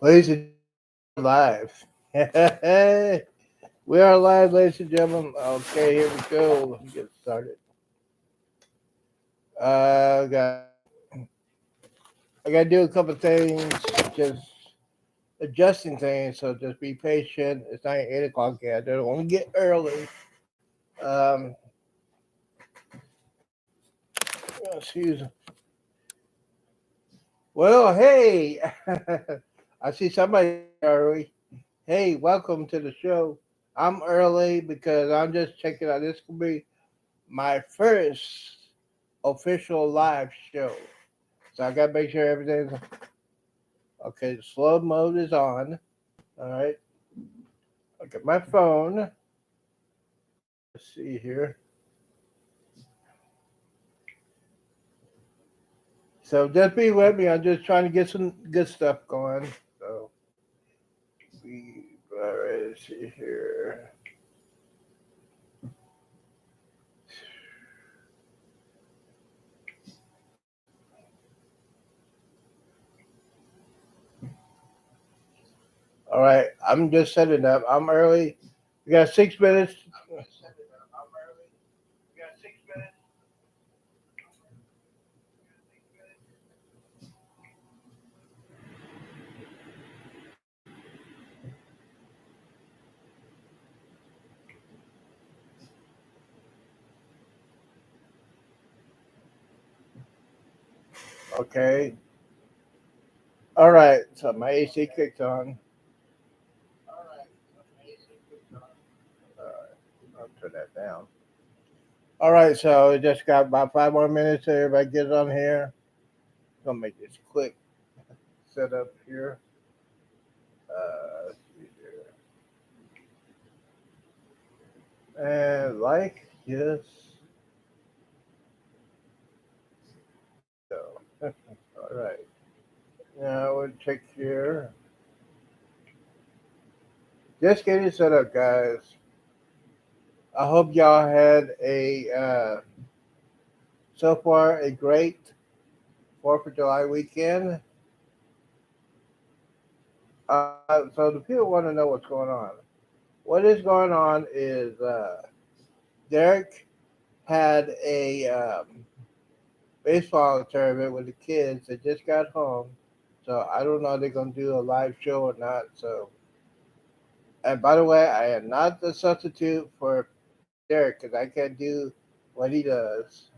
Ladies and live. We are live, ladies and gentlemen. Okay, here we go. Let me get started. Got I got to do a couple things, just adjusting things. So just be patient. It's not 8 o'clock yet. I don't want to get early. Um, excuse me. Well, hey, I see somebody early. Hey, welcome to the show. I'm early because I'm just checking out. This could be my first official live show. So I gotta make sure everything's okay. The slow mode is on. All right. Look at my phone. Let's see here. So just be with me. I'm just trying to get some good stuff going. So we all right. Let's see here. All right. I'm just setting up. I'm early. We got 6 minutes. Okay. All right. So my AC kicked on. All right. I'll turn that down. All right, so we just got about 5 more minutes. So everybody get on here. Gonna make this quick setup here. Let's see here. And like, yes, go. All right. Now we'll check here. Just getting set up, guys. I hope y'all had a so far a great Fourth of July weekend. So the people want to know what's going on. What is going on is Derek had a baseball tournament with the kids that just got home. So I don't know if they're gonna do a live show or not. So and by the way, I am not the substitute for Derek because I can't do what he does.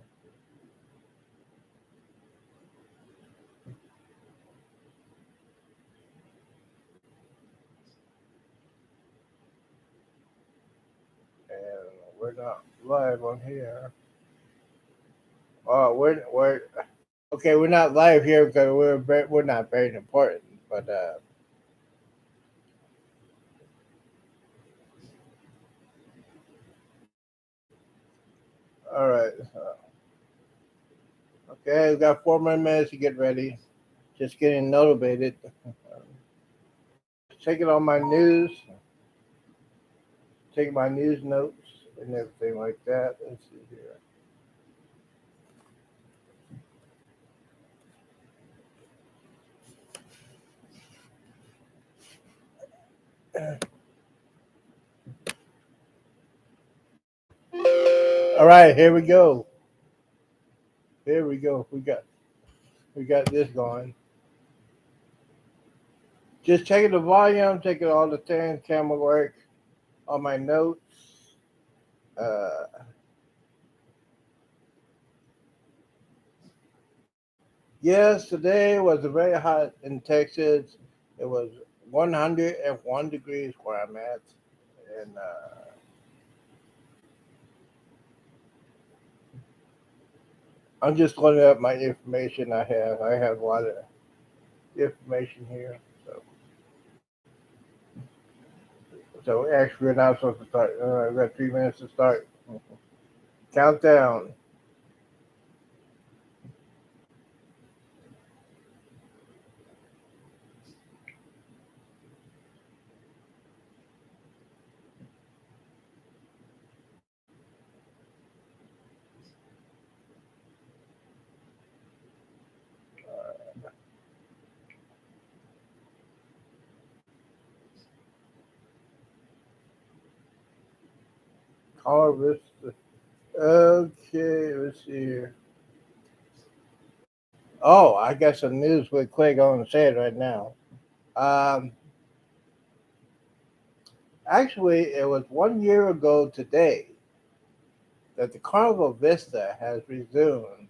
And we're not live on here. Oh, we're okay. We're not live here because we're not very important. But all right. Okay, we got 4 more minutes to get ready. Just getting motivated. Checking on my news, taking my news notes and everything like that. Let's see here. All right, here we go. Here we go. We got this going. Just checking the volume, checking all the things, camera work, all my notes. Uh, yes, today was very hot in Texas. It was 101 degrees where I'm at, and I'm just loading up my information I have. I have a lot of information here. So actually, we're not supposed to start. We got 3 minutes to start. Countdown. Harvest. Okay, let's see here. Oh, I got some news with quick. I'm gonna say it right now. Um, Actually, it was 1 year ago today that the Carnival Vista has resumed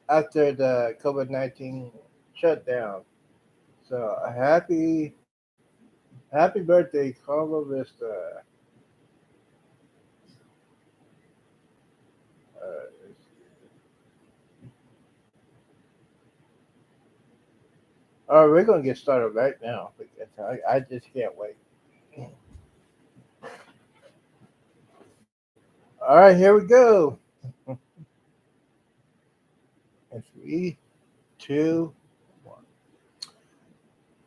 after the COVID-19 shutdown. So happy birthday, Carnival Vista. Uh, all right, we're gonna get started right now because I just can't wait. All right, here we go. In three, two, one.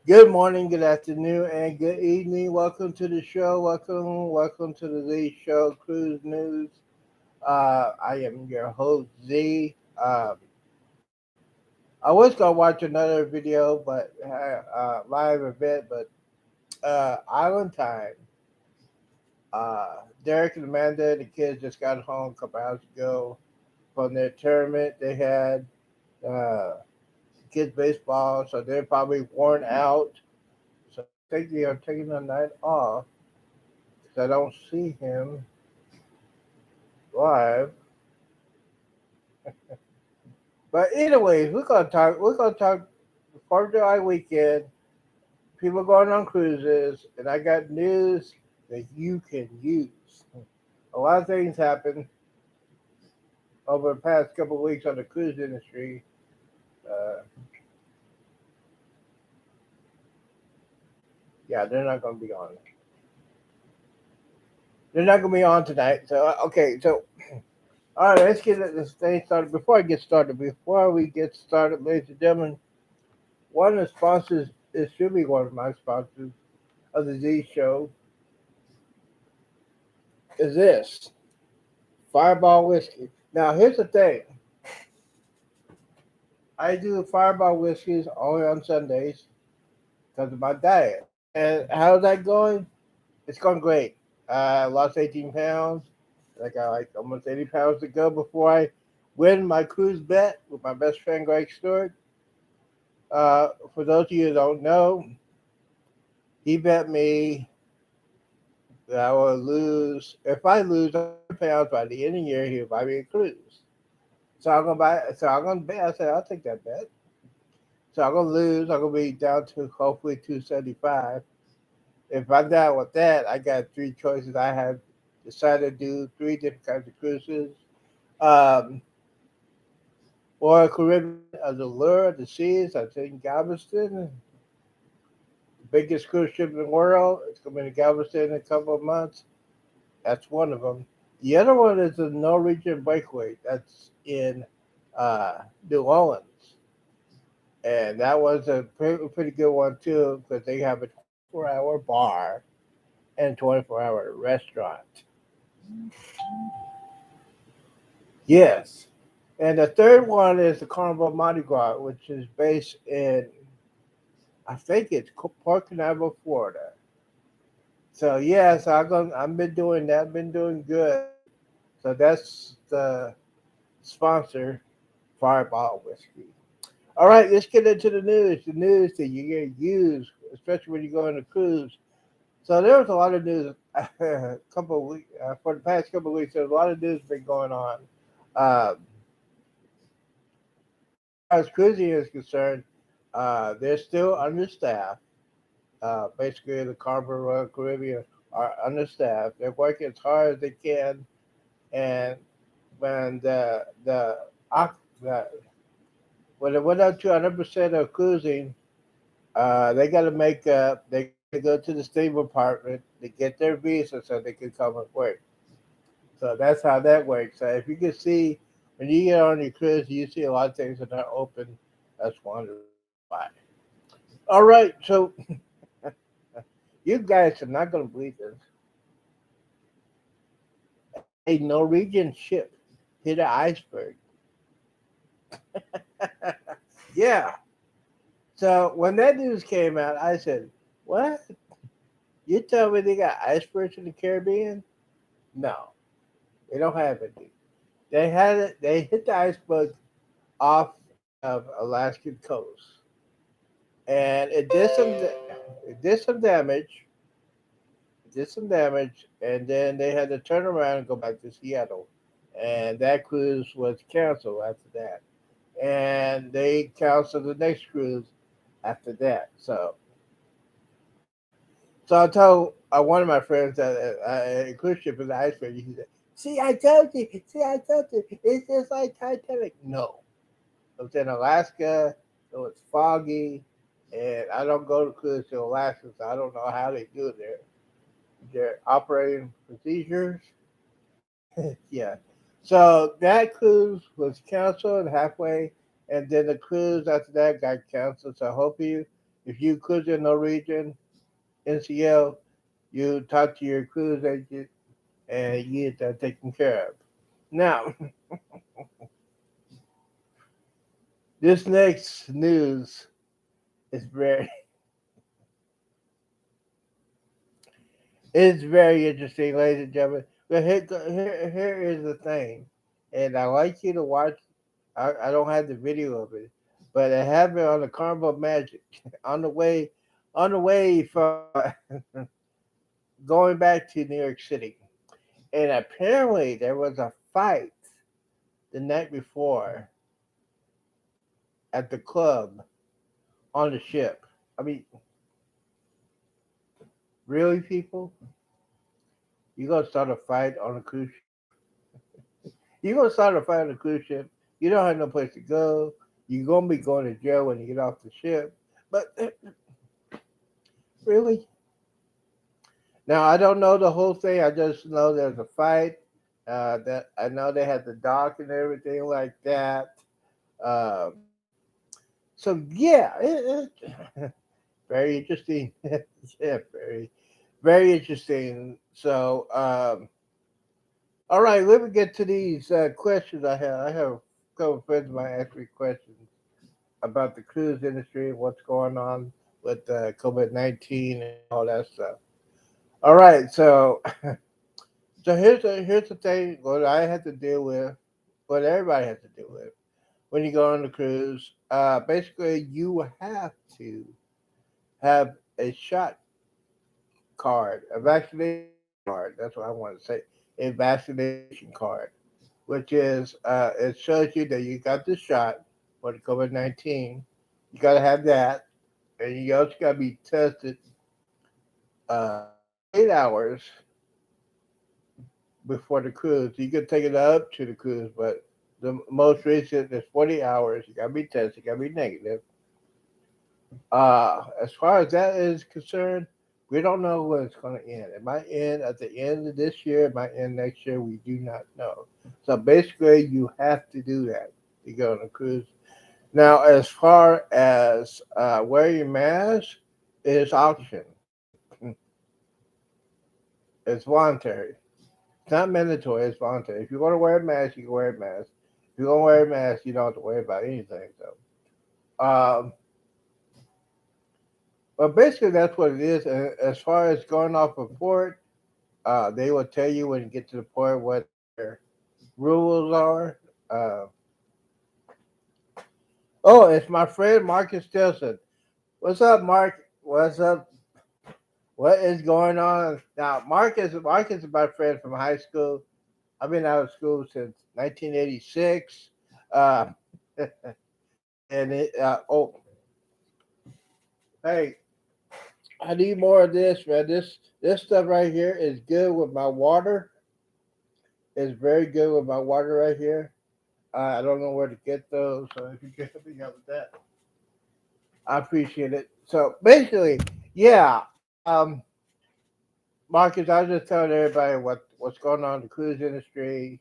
Good morning, good afternoon, and good evening. Welcome to the show. Welcome to the Z Show Cruise News. I am your host Z. I was gonna watch another video, but live event, but Island Time. Derek and Amanda, the kids just got home a couple hours ago from their tournament. They had uh, kids baseball, so they're probably worn out. So I think they are taking the night off because I don't see him live. But anyways, we're gonna talk. We're gonna talk 4th of July weekend. People going on cruises, and I got news that you can use. A lot of things happened over the past couple of weeks on the cruise industry. Uh, yeah, they're not going to be on. They're not going to be on tonight. So okay, so all right, let's get this thing started. Before we get started, ladies and gentlemen, one of the sponsors, it should be one of my sponsors of the Z Show, is this Fireball whiskey. Now, here's the thing: I do Fireball whiskeys only on Sundays because of my diet. And how's that going? It's going great. I lost 18 pounds. I got like almost 80 pounds to go before I win my cruise bet with my best friend Greg Stewart. For those of you who don't know, he bet me that I will lose. If I lose 100 pounds by the end of the year, he'll buy me a cruise. So I'm gonna buy. So I'm gonna bet. I said I'll take that bet. So I'm gonna lose. I'm gonna be down to hopefully 275. If I'm down with that, I got three choices. I have decided to do three different kinds of cruises. Um, Royal Caribbean of the Lure of the Seas. I think Galveston, the biggest cruise ship in the world. It's going to be in Galveston in a couple of months. That's one of them. The other one is the Norwegian Breakaway. That's in New Orleans. And that was a pretty good one, too, because they have a 24-hour bar and 24-hour restaurant. Yes. And the third one is the Carnival Mardi Gras, which is based in, I think it's Port Canaveral, Florida. So yes, I've been doing that. I've been doing good. So that's the sponsor, Fireball Whiskey. All right, let's get into the news. The news that you're gonna use, especially when you go on a cruise. So there was a lot of news a couple of weeks for the past couple of weeks. There's a lot of news been going on. As cruising is concerned, they're still understaffed. Basically, the Carnival Royal Caribbean are understaffed. They're working as hard as they can, and when the when it went up to 100% of cruising, they got to make up. They got to go to the State Department to get their visa so they can come and work. So that's how that works. So if you can see when you get on your cruise, you see a lot of things that are open. That's one why. All right, so you guys are not going to believe this. A Norwegian ship hit an iceberg. Yeah. So when that news came out, I said, "What? You tell me they got icebergs in the Caribbean?" No, they don't have any. They had it. They hit the iceberg off of Alaskan coast, and it did some damage. It did some damage, and then they had to turn around and go back to Seattle, and that cruise was canceled after that. And they canceled the next cruise after that. So I told one of my friends that a cruise ship is an iceberg. He said, "See, I told you. See, I told you. It's just like Titanic." No, it was in Alaska. It was foggy, and I don't go to cruise to Alaska, so I don't know how they do their operating procedures. Yeah. So that cruise was canceled halfway, and then the cruise after that got canceled. So I hope if you cruise in Norwegian, NCL, you talk to your cruise agent and you get that taken care of. Now, this next news is very it's very interesting, ladies and gentlemen. But here is the thing, and I like you to watch. I don't have the video of it, but it happened on the Carnival Magic on the way from going back to New York City, and apparently there was a fight the night before at the club on the ship. I mean, really, people, you gonna start a fight on a cruise ship? You gonna start a fight on a cruise ship? You don't have no place to go. You're gonna be going to jail when you get off the ship. But really, now I don't know the whole thing. I just know there's a fight. That I know they had the dock and everything like that. Um, so yeah, very interesting. Yeah, very interesting. So all right, let me get to these questions I have. I have a couple of friends of mine ask me questions about the cruise industry and what's going on with COVID-19 and all that stuff. All right, so here's the thing. What I had to deal with, what everybody has to deal with when you go on the cruise. Basically, you have to have a shot card, a vaccination card. That's what I want to say. A vaccination card, which is it shows you that you got the shot for the COVID-19. You got to have that, and you also got to be tested 8 hours before the cruise. You can take it up to the cruise, but the most recent is 40 hours. You got to be tested. You got to be negative. As far as that is concerned, we don't know when it's going to end. It might end at the end of this year. It might end next year. We do not know. So basically, you have to do that to go on a cruise. Now, as far as wearing your mask, it is option. It's voluntary. It's not mandatory. It's voluntary. If you want to wear a mask, you can wear a mask. If you don't wear a mask, you don't have to worry about anything. So, but basically, that's what it is. And as far as going off a port, they will tell you when you get to the port what their rules are. Uh, oh, it's my friend Marcus Stilson. What's up, Mark? What's up? What is going on now? Marcus is my friend from high school. I've been out of school since 1986. Uh, and hey, I need more of this, man. This stuff right here is good with my water. It's very good with my water right here. I don't know where to get those, so if you can help me out with that, I appreciate it. So basically, yeah, Marcus, I was just telling everybody what's going on in the cruise industry.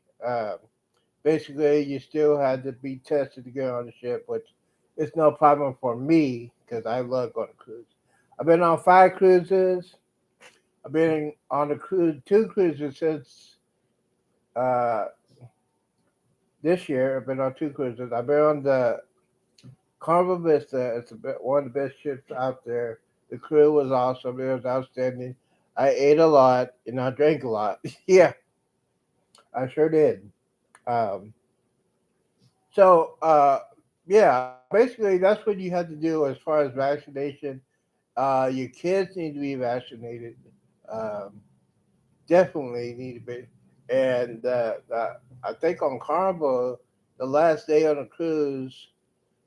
Basically, you still had to be tested to get on the ship, which is no problem for me because I love going to cruise. I've been on 5 cruises. I've been on the cruise 2 cruises since uh, this year. I've been on 2 cruises. I've been on the Carnival Vista. It's one of the best ships out there. The crew was awesome. It was outstanding. I ate a lot and I drank a lot. Yeah. I sure did. Um, so, yeah, basically, that's what you have to do as far as vaccination. Your kids need to be vaccinated. Um, Definitely need to be. And I think on Carnival, the last day on the cruise,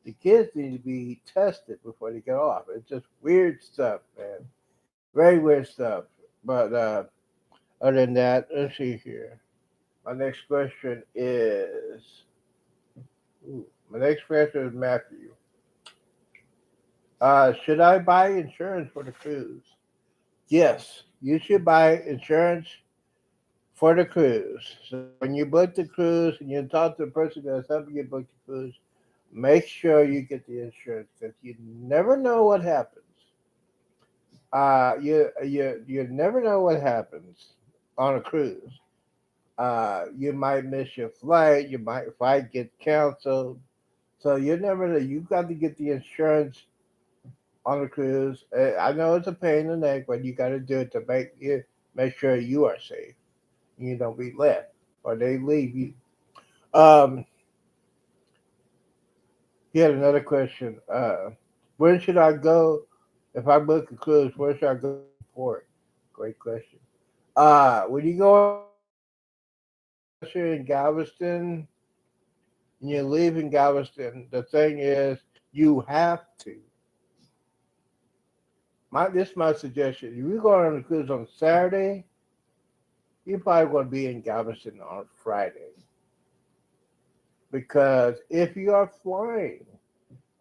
the kids need to be tested before they get off. It's just weird stuff, man. Very weird stuff. But other than that, let's see here. My next question is. Ooh, my next question is Matthew. Should I buy insurance for the cruise? Yes, you should buy insurance for the cruise. So when you book the cruise and you talk to the person that's helping you book the cruise, make sure you get the insurance because you never know what happens. You never know what happens on a cruise. You might miss your flight. Your flight get canceled. So you never know. You got to get the insurance on a cruise. I know it's a pain in the neck, but you got to do it to make sure you are safe. You don't be left or they leave you. Um, he had another question. Where should I go if I book a cruise? Where should I go to the port? Great question. When you go on a cruise, unless you're in Galveston and you leave in Galveston, the thing is you have to. This is my suggestion. If you go on a cruise on Saturday, you're probably going to be in Galveston on Friday because if you are flying,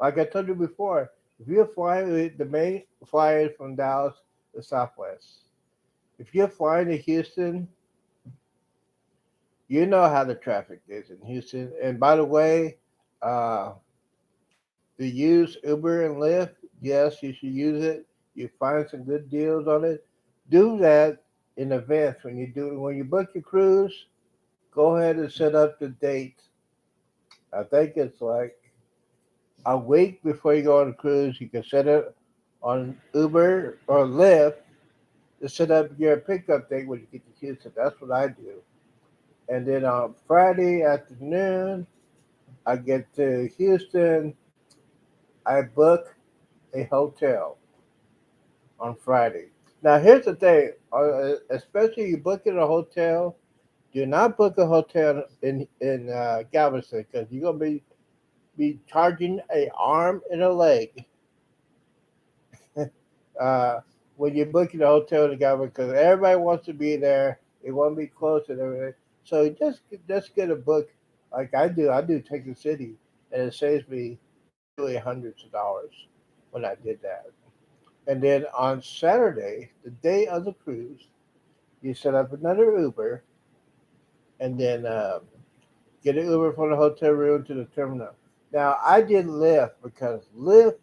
like I told you before, if you're flying, the main flight is from Dallas to Southwest. If you're flying to Houston, you know how the traffic is in Houston. And by the way, uh, to use Uber and Lyft, yes, you should use it. You find some good deals on it. Do that in advance when you book your cruise. Go ahead and set up the date. I think it's like a week before you go on a cruise. You can set it on Uber or Lyft to set up your pickup date when you get to Houston. That's what I do. And then on Friday afternoon, I get to Houston. I book a hotel on Friday. Now, here's the thing, especially you book in a hotel, do not book a hotel in Galveston because you're gonna be charging a arm and a leg uh, when you're booking a hotel in Galveston because everybody wants to be there. They want to be close and everything. So just get a book like I do. I do Texas City, and it saves me literally hundreds of dollars when I did that. And then on Saturday, the day of the cruise, you set up another Uber and then get an Uber from the hotel room to the terminal. Now, I did Lyft because Lyft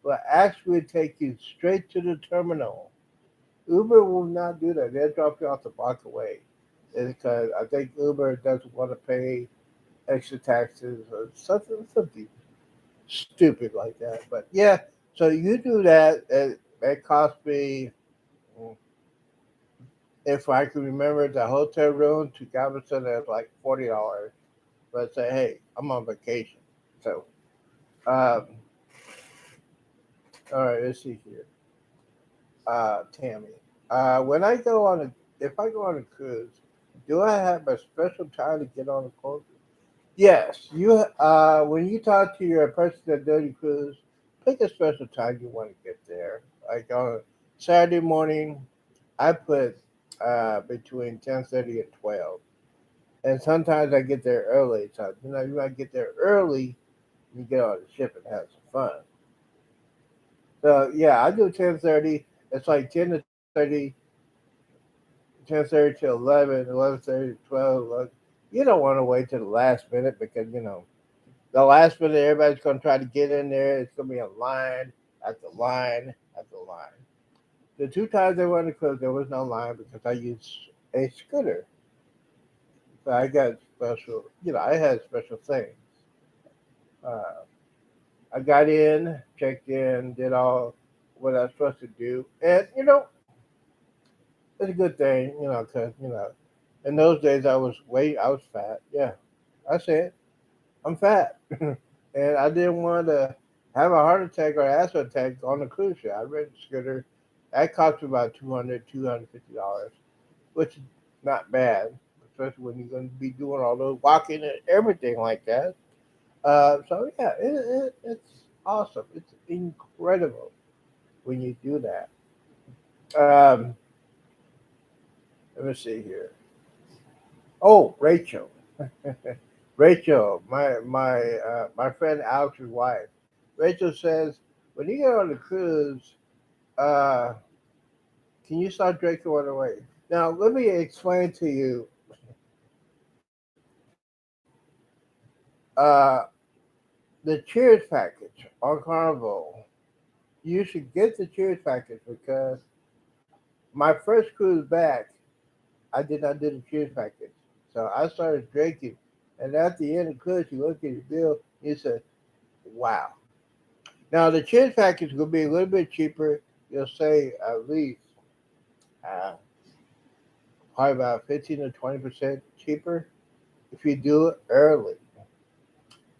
will actually take you straight to the terminal. Uber will not do that. They'll drop you off the block away. Because I think Uber doesn't want to pay extra taxes or something stupid like that. But yeah, so you do that. That cost me, mm, if I can remember, the hotel room to Galveston is like $40. But say, hey, I'm on vacation. So, um, all right, let's see here. Tammy, when I go on a, if I go on a cruise, do I have a special time to get on a cruise? Yes, when you talk to your person that does your cruise, pick a special time you want to get there. Like on Saturday morning, I put between 10:30 and 12, and sometimes I get there early. So you might get there early, you get on the ship and have some fun. So yeah, I do 10:30. It's like 10 to 10:30, 10:30 to 11, 11:30 to 12. You don't want to wait to the last minute because the last minute everybody's going to try to get in there. It's going to be a line after line after line. The two times I went to cruise, there was no line because I used a scooter. So I got special, I had special things. Uh, I got in, checked in, did all what I was supposed to do, and it's a good thing, because In those days, I was fat. Yeah, I said I'm fat, and I didn't want to have a heart attack or asthma attack on the cruise ship. I rented a scooter. That cost me about $250, which is not bad, especially when you're going to be doing all those walking and everything like that. So yeah, it's awesome. It's incredible when you do that. Um, Let me see here. Oh, Rachel. Rachel, my friend Alex's wife. Rachel says, when you get on the cruise, uh, can you start drinking on the way? Now, let me explain to you. Uh, the Cheers package on Carnival. You should get the Cheers package because my first cruise back, I did not do the Cheers package. So I started drinking. And at the end of the cruise, you look at your bill, you say, wow. Now, the Cheers package will be a little bit cheaper. You'll say at least uh, probably about 15 to 20% cheaper if you do it early.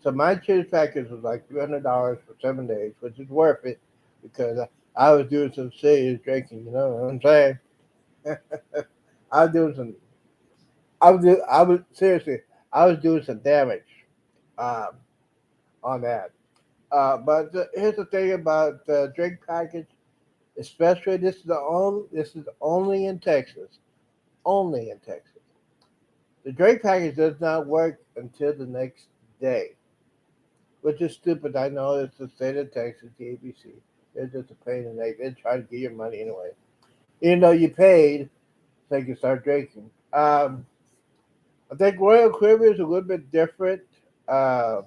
So my Cheers package was like $300 for 7 days, which is worth it because I was doing some serious drinking. You know what I'm saying? I was doing some. I was seriously. I was doing some damage um, on that. Here's the thing about the drink package, especially this is only in Texas. Only in Texas. The drink package does not work until the next day, which is stupid. I know it's the state of Texas, the ABC. They're just a pain in the neck. They're trying to get your money anyway. Even though you paid, so you can start drinking. I think Royal Caribbean is a little bit different. Uh,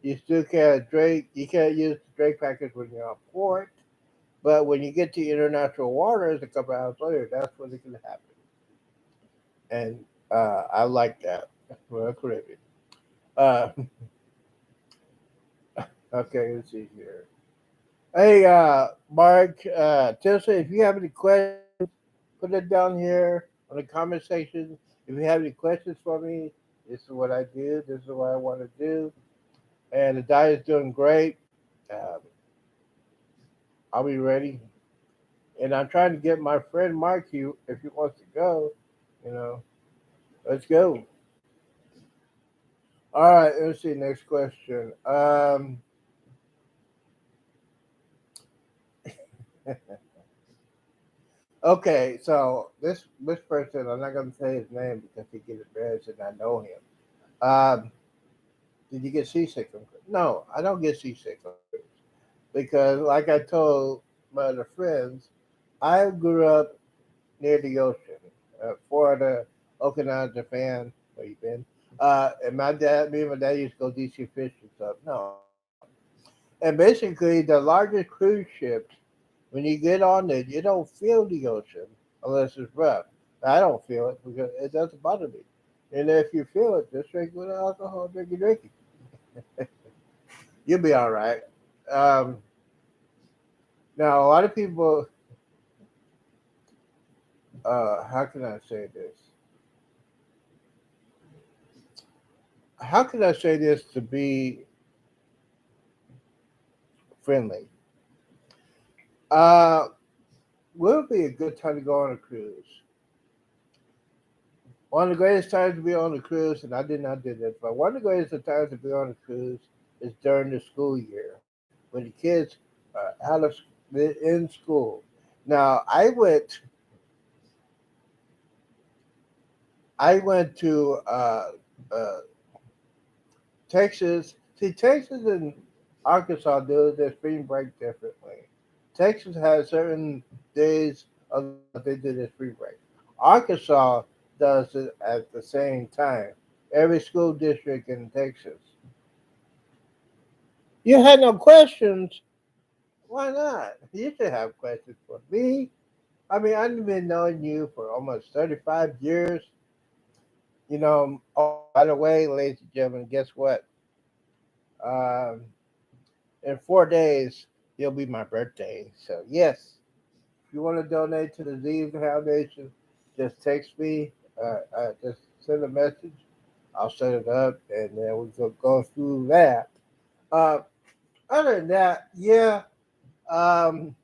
you still can't drink. You can't use the drink package when you're on port. But when you get to international waters a couple hours later, that's when it can happen. And I like that. Royal Caribbean. Uh, okay, let's see here. Hey, Mark, Tessa, if you have any questions, put it down here on the comment section. If you have any questions for me, this is what I do. This is what I want to do. And the diet's doing great. Um, I'll be ready. And I'm trying to get my friend Mark you if he wants to go. You know, let's go. All right, let's see. Next question. Okay, so this person, I'm not gonna say his name because he get embarrassed and I know him. Um, did you get seasick on cruise? No, I don't get seasick on cruise because, like I told my other friends, I grew up near the ocean, Florida, Okinawa, Japan. Where you been? And me and my dad used to go deep sea fish and stuff. No, and basically the largest cruise ships, when you get on it, you don't feel the ocean unless it's rough. I don't feel it because it doesn't bother me. And if you feel it, just drink with alcohol, drink it. You'll be all right. Um, Now, a lot of people, how can I say this? How can I say this to be friendly? Uh, will be a good time to go on a cruise. One of the greatest times to be on a cruise, and I did not do this, but one of the greatest times to be on a cruise is during the school year when the kids are in school. Now, I went to uh, Texas. See, Texas and Arkansas do their spring break differently. Texas has certain days of the month they do their spring break. Arkansas does it at the same time. Every school district in Texas. You had no questions. Why not? You should have questions for me. I mean, I've been knowing you for almost 35 years. Oh, by the way, ladies and gentlemen, guess what? Um, in 4 days, it'll be my birthday. So, yes, if you want to donate to the Z Foundation, just text me. Just send a message. I'll set it up, and then we can go through that. Uh, Other than that, yeah. Um,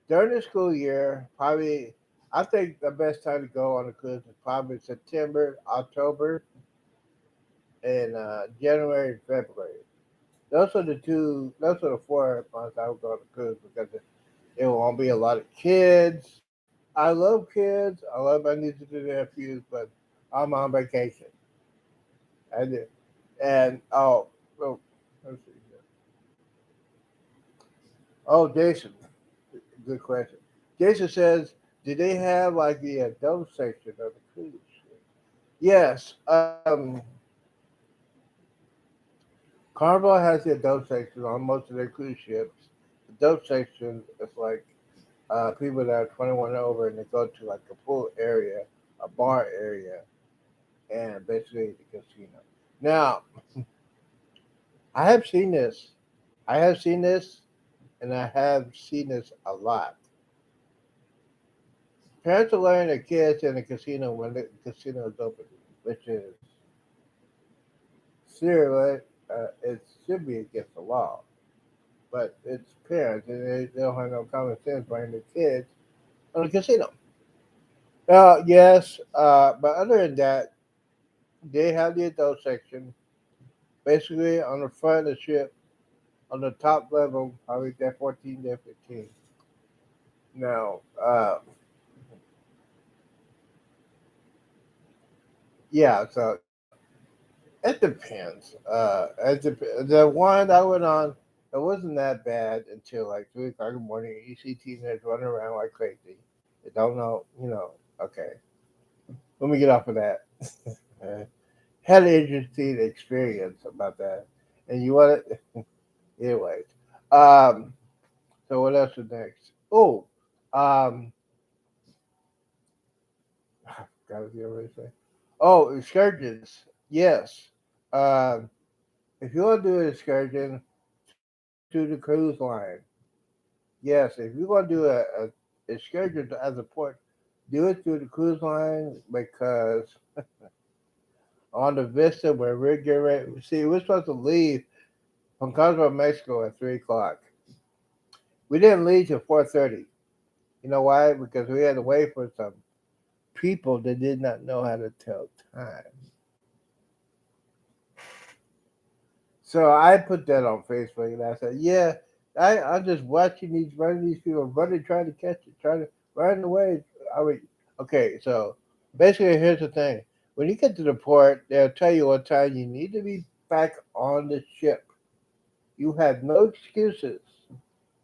During the school year, probably I think the best time to go on a cruise is probably September, October, and January and February. Those are the two. Those are the 4 months I would go on a cruise because it won't be a lot of kids. I love kids. I love my nieces and nephews, but I'm on vacation. I do. And oh, let's see here. Oh, Jason, good question. Jason says, do they have like the adult section of the cruise ship? Yes. Carnival has the adult section on most of their cruise ships. Adult section is like people that are 21 and over, and they go to like a pool area, a bar area, and basically the casino. Now, I have seen this. I have seen this, and I have seen this a lot. Parents are letting their kids in the casino when the casino is open, which is serious. It should be against the law, but it's parents, and they don't have no common sense bringing their kids on the casino. Yes, but other than that, they have the adult section. Basically, on the front of the ship, on the top level, probably that 14, that 15. Now, yeah, so it depends. The one I went on, it wasn't that bad until like 3 o'clock in the morning. You see teenagers running around like crazy. They don't know, okay. Let me get off of that. Uh, Had an interesting experience about that. And you want it? Anyways. Um, so what else is next? Oh, um, gotta be able to say. Oh, excursions. Yes. Um, if you want to do an excursion to the cruise line, yes. If you're going to do a excursion as a port, do it through the cruise line because on the Vista where we're getting ready, see, we're supposed to leave from Cozumel, Mexico at 3 o'clock. We didn't leave till 4:30. You know why? Because we had to wait for some people that did not know how to tell time. So I put that on Facebook and I said, yeah, I'm just watching these people running, trying to catch it, trying to run away. I mean, okay, so basically, here's the thing: when you get to the port, they'll tell you what time you need to be back on the ship. You have no excuses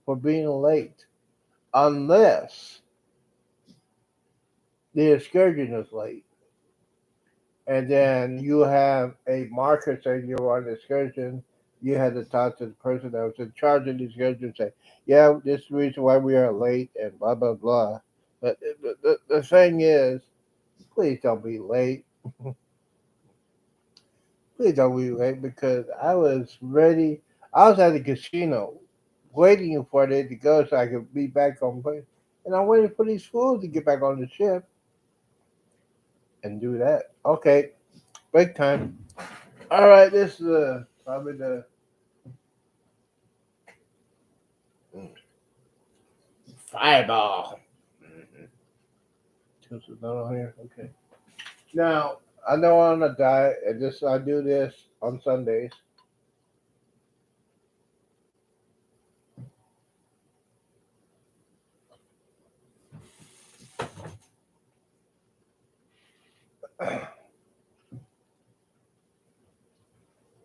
for being late unless the excursion is late. And then you have a marker saying you're on the excursion. You had to talk to the person that was in charge of the excursion and say, yeah, this is the reason why we are late and blah, blah, blah. But the thing is, please don't be late. Please don't be late because I was ready. I was at the casino waiting for it to go so I could be back on place. And I'm waiting for these fools to get back on the ship and do that. Okay, break time. All right, this is probably the fireball. Mm-hmm. This is not on here. Okay. Now I know I'm on a diet, and this I do this on Sundays.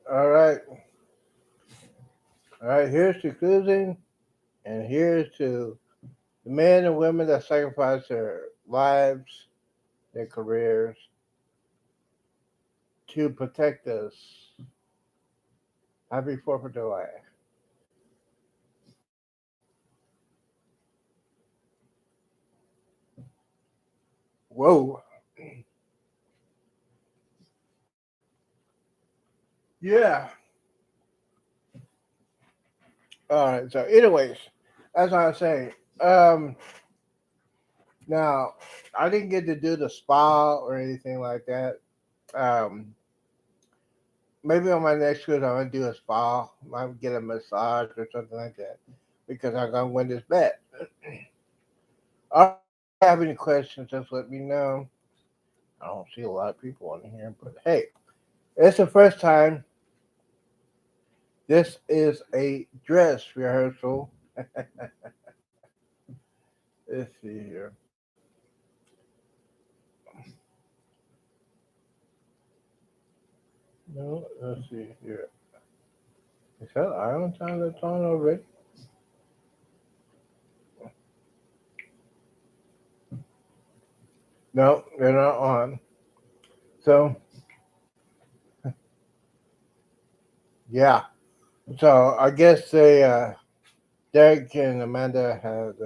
All right, all right. Here's to cruising, and here's to the men and women that sacrifice their lives, their careers to protect us. Happy Fourth of July. Whoa. Yeah. All right. So, anyways, as I was saying, um, Now, I didn't get to do the spa or anything like that. Um, Maybe on my next cruise, I'm gonna do a spa. I might get a massage or something like that because I'm gonna win this bet. All right, if you have any questions, just let me know. I don't see a lot of people on here, but hey, it's the first time. This is a dress rehearsal. Let's see here. No, let's see here. Is that Island Time that's on already? No, they're not on. So yeah. So I guess Derek and Amanda have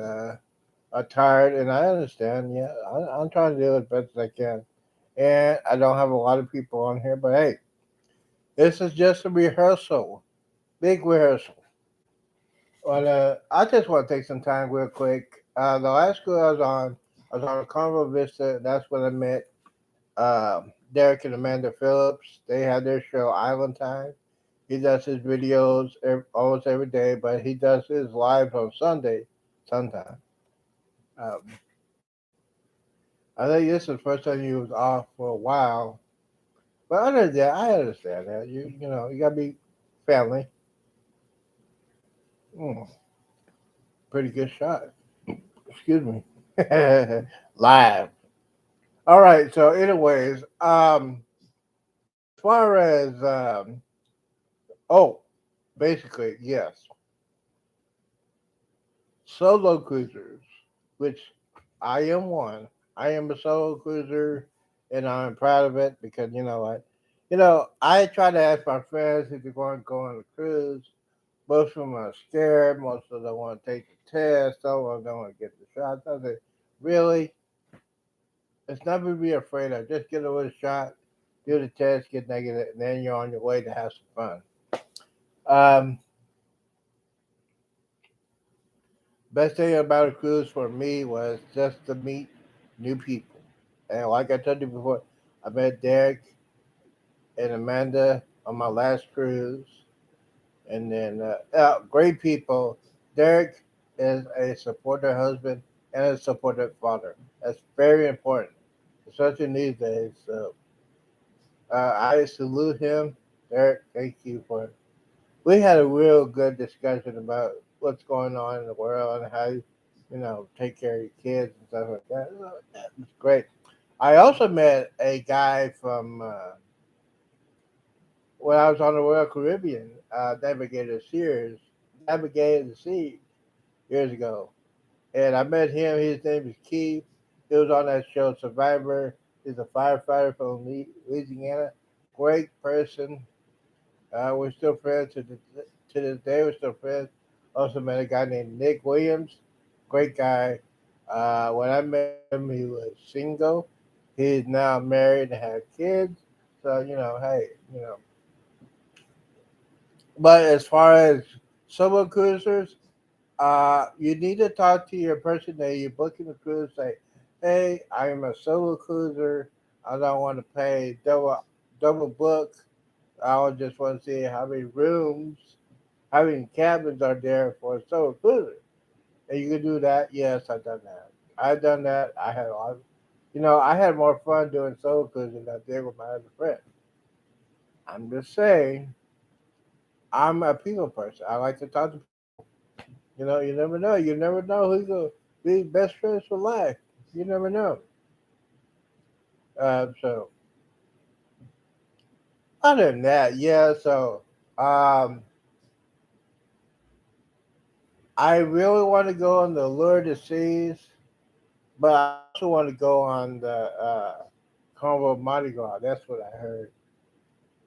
are tired, and I understand. Yeah, I'm trying to do it as best as I can, and I don't have a lot of people on here. But hey, this is just a rehearsal, big rehearsal. But I just want to take some time real quick. The last school I was on Carnival Vista. That's when I met Derek and Amanda Phillips. They had their show Island Time. He does his videos almost every day, but he does his lives on Sunday sometime. Um, I think this is the first time he was off for a while. But other than that, I understand that. You gotta be family. Mm, pretty good shot. Excuse me. Live. All right. So, anyways, as far as oh, basically, yes, solo cruisers, which I am one. I am a solo cruiser, and I'm proud of it because you know what, I try to ask my friends if they want to go on a cruise. Most of them are scared. Most of them want to take the test. Some of them don't want to get the shot. I say, really, it's nothing to be afraid of. Just get a little shot, do the test, get negative, and then you're on your way to have some fun. Um, Best thing about a cruise for me was just to meet new people. And like I told you before, I met Derek and Amanda on my last cruise, and then great people. Derek is a supportive husband and a supportive father. That's very important, especially these days. So I salute him. Derek, thank you for it. We had a real good discussion about what's going on in the world and how take care of your kids and stuff like that. That was great. I also met a guy from when I was on the Royal Caribbean, navigated Sears, navigated the sea years ago, and I met him. His name is Keith. He was on that show Survivor. He's a firefighter from Louisiana. Great person. We're still friends to this day. We're still friends. Also met a guy named Nick Williams. Great guy. When I met him, he was single. He's now married and has kids. So hey, you know. But as far as solo cruisers, you need to talk to your person that you're booking the cruise. Say, hey, I'm a solo cruiser. I don't want to pay double book. I just want to see how many rooms, how many cabins are there for a solo cruiser. And you can do that. Yes, I've done that. I've done that. I had a lot. I had more fun doing solo cruising than I did with my other friends. I'm just saying, I'm a people person. I like to talk to people. You never know. You never know who's going to be best friends for life. You never know. So, other than that, yeah. So, um, I really want to go on the Allure of the Seas, but I also want to go on the Carnival Mardi Gras. That's what I heard.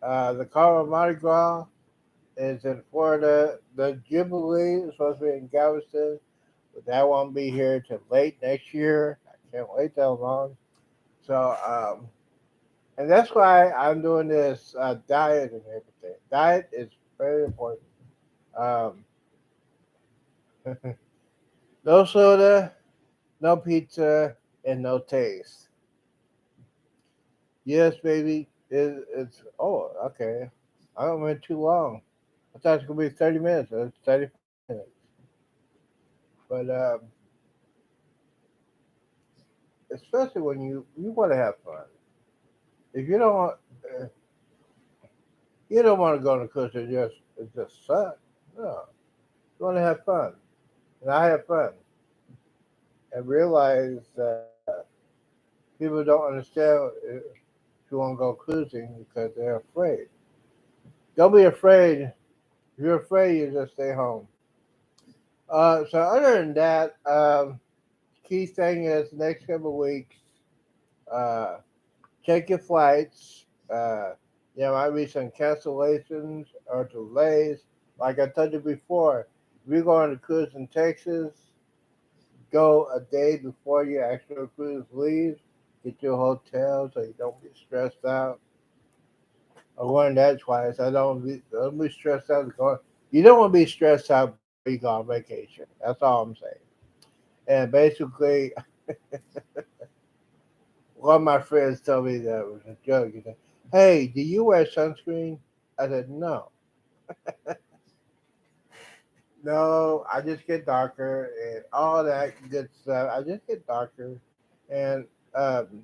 The Carnival Mardi Gras is in Florida. The Jubilee is supposed to be in Galveston, but that won't be here till late next year. I can't wait that long. So, and that's why I'm doing this diet and everything. Diet is very important. Um, no soda, no pizza. and no taste. Yes, baby. It's oh, okay. I don't went too long. I thought it was gonna be 30 minutes. It's 30 minutes. But especially when you want to have fun. If you don't want, uh, you don't want to go on a cruise and just it just suck. No, you want to have fun, and I have fun, and realize that people don't understand if you want to go cruising because they're afraid. Don't be afraid. If you're afraid, you just stay home. So other than that, key thing is next couple of weeks, uh, check your flights. There might be some cancellations or delays. Like I told you before, if you're going to cruise in Texas, go a day before your actual cruise leaves. Get your hotel so you don't get stressed out. I learned that twice. Don't be stressed out going. You don't want to be stressed out before you go on vacation. That's all I'm saying. And basically, one of my friends told me that it was a joke. He said, "Hey, do you wear sunscreen?" I said, "No, no. I just get darker and all that good stuff. I just get darker, and um,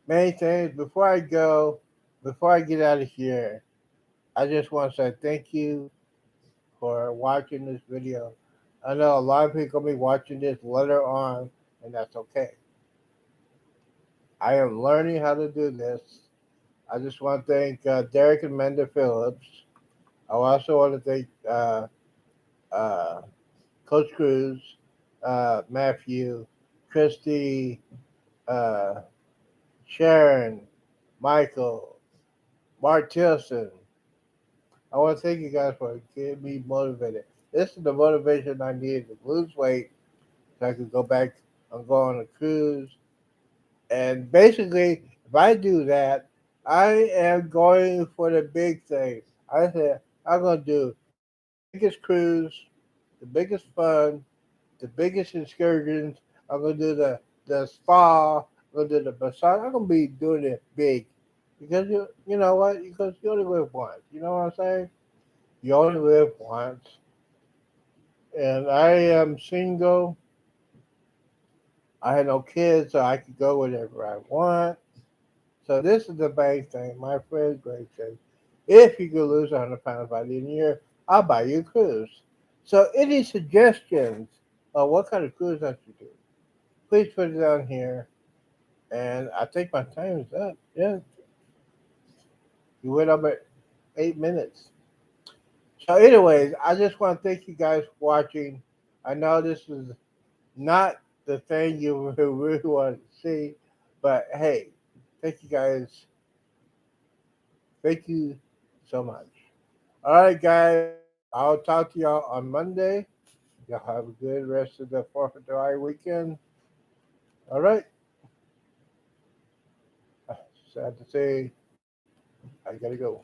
many things. Before I get out of here, I just want to say thank you for watching this video. I know a lot of people will be watching this later on, and that's okay. I am learning how to do this. I just want to thank Derek and Menda Phillips. I also want to thank uh, Coach Cruz, Matthew, Christy, uh, Sharon, Michael, Mark Tilson. I want to thank you guys for getting me motivated. This is the motivation I need to lose weight so I could go back and go on a cruise. And basically, if I do that, I am going for the big thing. I said I'm gonna do the biggest cruise, the biggest fun, the biggest excursions. I'm gonna do the spa. I'm gonna do the massage. I'm gonna be doing it big because you know what? Because you only live once. You know what I'm saying? You only live once, and I am single. I had no kids, so I could go wherever I want. So this is the main thing. My friend Greg said, if you could lose 100 pounds by the end of the year, I'll buy you a cruise. So any suggestions of what kind of cruise I should do, please put it down here. And I think my time is up. Yeah, you went over 8 minutes. So anyways, I just want to thank you guys for watching. I know this is not the thing you really want to see, but hey, thank you guys. Thank you so much. All right, guys. I'll talk to y'all on Monday. Y'all have a good rest of the 4th of July weekend. All right. Sad to say, I gotta go.